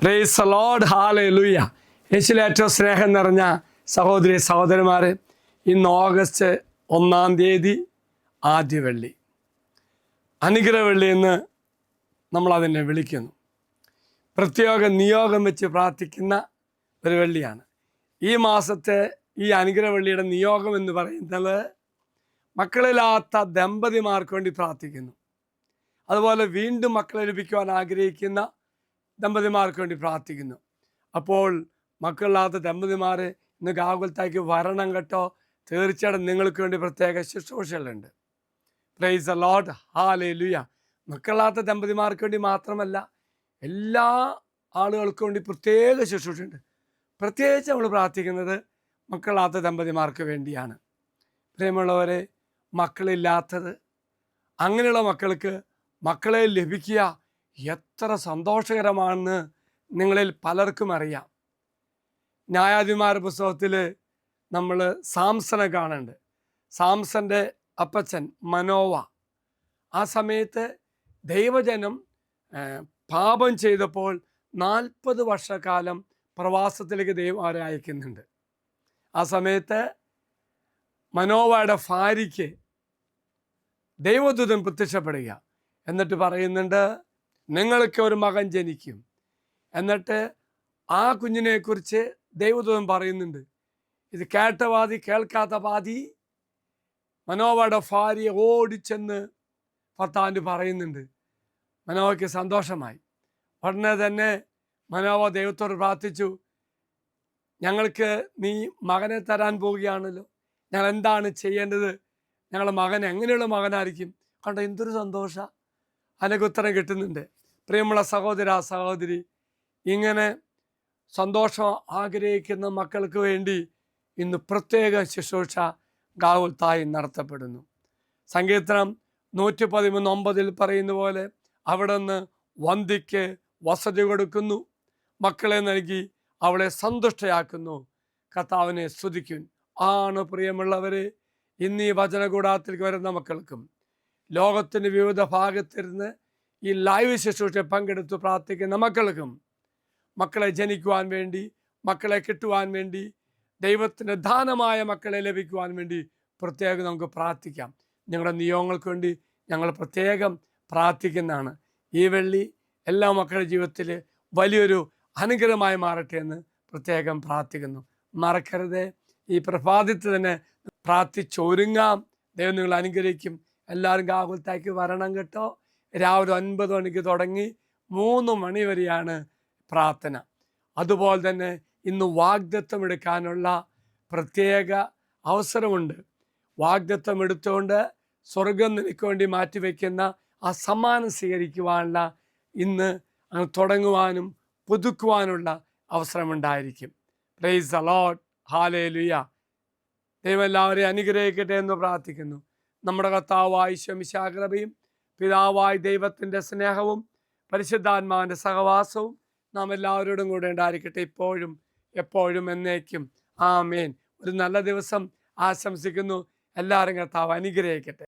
Price the Lord, hallelujah. യേശുവിൽ ഏറ്റവും സ്നേഹം നിറഞ്ഞ സഹോദരി സഹോദരന്മാരെ, ഇന്ന് ഓഗസ്റ്റ് 1 ആദ്യ വെള്ളി, അനുഗ്രഹ വെള്ളി എന്ന് നമ്മളതിനെ വിളിക്കുന്നു. പ്രത്യേക നിയോഗം വെച്ച് പ്രാർത്ഥിക്കുന്ന ഒരു വെള്ളിയാണ്. ഈ മാസത്തെ ഈ അനുഗ്രഹ വെള്ളിയുടെ നിയോഗം എന്ന് പറയുന്നത് മക്കളില്ലാത്ത ദമ്പതിമാർക്ക് വേണ്ടി പ്രാർത്ഥിക്കുന്നു. അതുപോലെ വീണ്ടും മക്കളെ ലഭിക്കുവാൻ ആഗ്രഹിക്കുന്ന ദമ്പതിമാർക്ക് വേണ്ടി പ്രാർത്ഥിക്കുന്നു. അപ്പോൾ മക്കളില്ലാത്ത ദമ്പതിമാർ ഇന്ന് ഗാകുലത്തേക്ക് വരണം കേട്ടോ. തീർച്ചയായിട്ടും നിങ്ങൾക്ക് വേണ്ടി പ്രത്യേക ശുശ്രൂഷകളുണ്ട്. Praise the Lord, hallelujah. മക്കളില്ലാത്ത ദമ്പതിമാർക്ക് വേണ്ടി മാത്രമല്ല, എല്ലാ ആളുകൾക്കും വേണ്ടി പ്രത്യേക ശുശ്രൂഷയുണ്ട്. പ്രത്യേകിച്ച് നമ്മൾ പ്രാർത്ഥിക്കുന്നത് മക്കളില്ലാത്ത ദമ്പതിമാർക്ക് വേണ്ടിയാണ്. പ്രിയമുള്ളവരെ, മക്കളില്ലാത്തത്, അങ്ങനെയുള്ള മക്കൾക്ക് മക്കളെ ലഭിക്കുക എത്ര സന്തോഷകരമാണെന്ന് നിങ്ങളിൽ പലർക്കും അറിയാം. ന്യായാധിപന്മാർ പുസ്തകത്തിൽ നമ്മൾ സാംസനെ കാണുന്നുണ്ട്. സാംസൻ്റെ അപ്പച്ചൻ മനോവ, ആ സമയത്ത് ദൈവജനം പാപം ചെയ്തപ്പോൾ 40 വർഷക്കാലം പ്രവാസത്തിലേക്ക് ദൈവം അവരെ അയക്കുന്നുണ്ട്. ആ സമയത്ത് മനോവയുടെ ഭാര്യയ്ക്ക് ദൈവദൂതൻ പ്രത്യക്ഷപ്പെടുക, എന്നിട്ട് പറയുന്നുണ്ട്, നിങ്ങൾക്ക് ഒരു മകൻ ജനിക്കും. എന്നിട്ട് ആ കുഞ്ഞിനെക്കുറിച്ച് ദൈവദൂതൻ പറയുന്നുണ്ട്. ഇത് കേട്ട പാതി കേൾക്കാത്ത പാതി മനോവയുടെ ഭാര്യ ഓടിച്ചെന്ന് ഭർത്താവിന് പറയുന്നുണ്ട്. മനോവയ്ക്ക് സന്തോഷമായി. ഉടനെ തന്നെ മനോവ ദൈവത്തോട് പ്രാർത്ഥിച്ചു, ഞങ്ങൾക്ക് നീ മകനെ തരാൻ പോവുകയാണല്ലോ, ഞങ്ങൾ എന്താണ് ചെയ്യേണ്ടത്? ഞങ്ങളുടെ മകൻ എങ്ങനെയുള്ള മകനായിരിക്കും? കണ്ടോ, എന്തൊരു സന്തോഷം! അതിനൊക്കെ ഉത്തരം കിട്ടുന്നുണ്ട്. പ്രിയമുള്ള സഹോദര സഹോദരി, ഇങ്ങനെ സന്തോഷം ആഗ്രഹിക്കുന്ന മക്കൾക്ക് വേണ്ടി ഇന്ന് പ്രത്യേക ശുശ്രൂഷ ഗാകുൽത്തായി നടത്തപ്പെടുന്നു. സങ്കീർത്തനം 113:9 പറയുന്ന പോലെ, അവിടുന്ന് വന്ധ്യയ്ക്ക് വസതി കൊടുക്കുന്നു, മക്കളെ നൽകി അവളെ സന്തുഷ്ടയാക്കുന്നു. കർത്താവിനെ സ്തുതിക്കും. ആണ് പ്രിയമുള്ളവരെ, ഇന്ന് ഈ വചനകൂടാരത്തിലേക്ക് വരുന്ന മക്കൾക്കും ലോകത്തിൻ്റെ വിവിധ ഭാഗത്തിരുന്ന് ഈ ലൈവ് ശുശ്രൂഷ പങ്കെടുത്ത് പ്രാർത്ഥിക്കുന്ന മക്കൾക്കും മക്കളെ ജനിക്കുവാൻ വേണ്ടി, മക്കളെ കിട്ടുവാൻ വേണ്ടി, ദൈവത്തിൻ്റെ ദാനമായ മക്കളെ ലഭിക്കുവാൻ വേണ്ടി പ്രത്യേകം നമുക്ക് പ്രാർത്ഥിക്കാം. ഞങ്ങളുടെ നിയോഗങ്ങൾക്ക് വേണ്ടി ഞങ്ങൾ പ്രത്യേകം പ്രാർത്ഥിക്കുന്നതാണ്. ഈ വെള്ളി എല്ലാ മക്കളുടെ ജീവിതത്തിൽ വലിയൊരു അനുഗ്രഹമായി മാറട്ടെ എന്ന് പ്രത്യേകം പ്രാർത്ഥിക്കുന്നു. മറക്കരുത്, ഈ പ്രഭാതത്തിൽ തന്നെ പ്രാർത്ഥിച്ചൊരുങ്ങാം. ദൈവം നിങ്ങൾ അനുഗ്രഹിക്കും. എല്ലാവരും ഗാകുലത്തേക്ക് വരണം കേട്ടോ. രാവിലെ 9 മണിക്ക് തുടങ്ങി 3 മണി വരെയാണ് പ്രാർത്ഥന. അതുപോലെ തന്നെ ഇന്ന് വാഗ്ദത്തം എടുക്കാനുള്ള പ്രത്യേക അവസരമുണ്ട്. വാഗ്ദത്തം എടുത്തുകൊണ്ട് സ്വർഗം നിനക്ക് വേണ്ടി മാറ്റിവെക്കുന്ന ആ സമ്മാനം സ്വീകരിക്കുവാനുള്ള, ഇന്ന് തുടങ്ങുവാനും പുതുക്കുവാനുള്ള അവസരമുണ്ടായിരിക്കും. Praise the Lord, hallelujah. ദൈവം എല്ലാവരെയും അനുഗ്രഹിക്കട്ടെ എന്ന് പ്രാർത്ഥിക്കുന്നു. നമ്മുടെ കർത്താവായ ഈശോ മിശിഹായുടെ കൃപയും പിതാവായ ദൈവത്തിൻ്റെ സ്നേഹവും പരിശുദ്ധാത്മാവിൻ്റെ സഹവാസവും നാം എല്ലാവരോടും കൂടെ ഉണ്ടായിരിക്കട്ടെ, ഇപ്പോഴും എപ്പോഴും എന്നേക്കും. ആമേൻ. ഒരു നല്ല ദിവസം ആശംസിക്കുന്നു. എല്ലാവരും കർത്താവ് അനുഗ്രഹിക്കട്ടെ.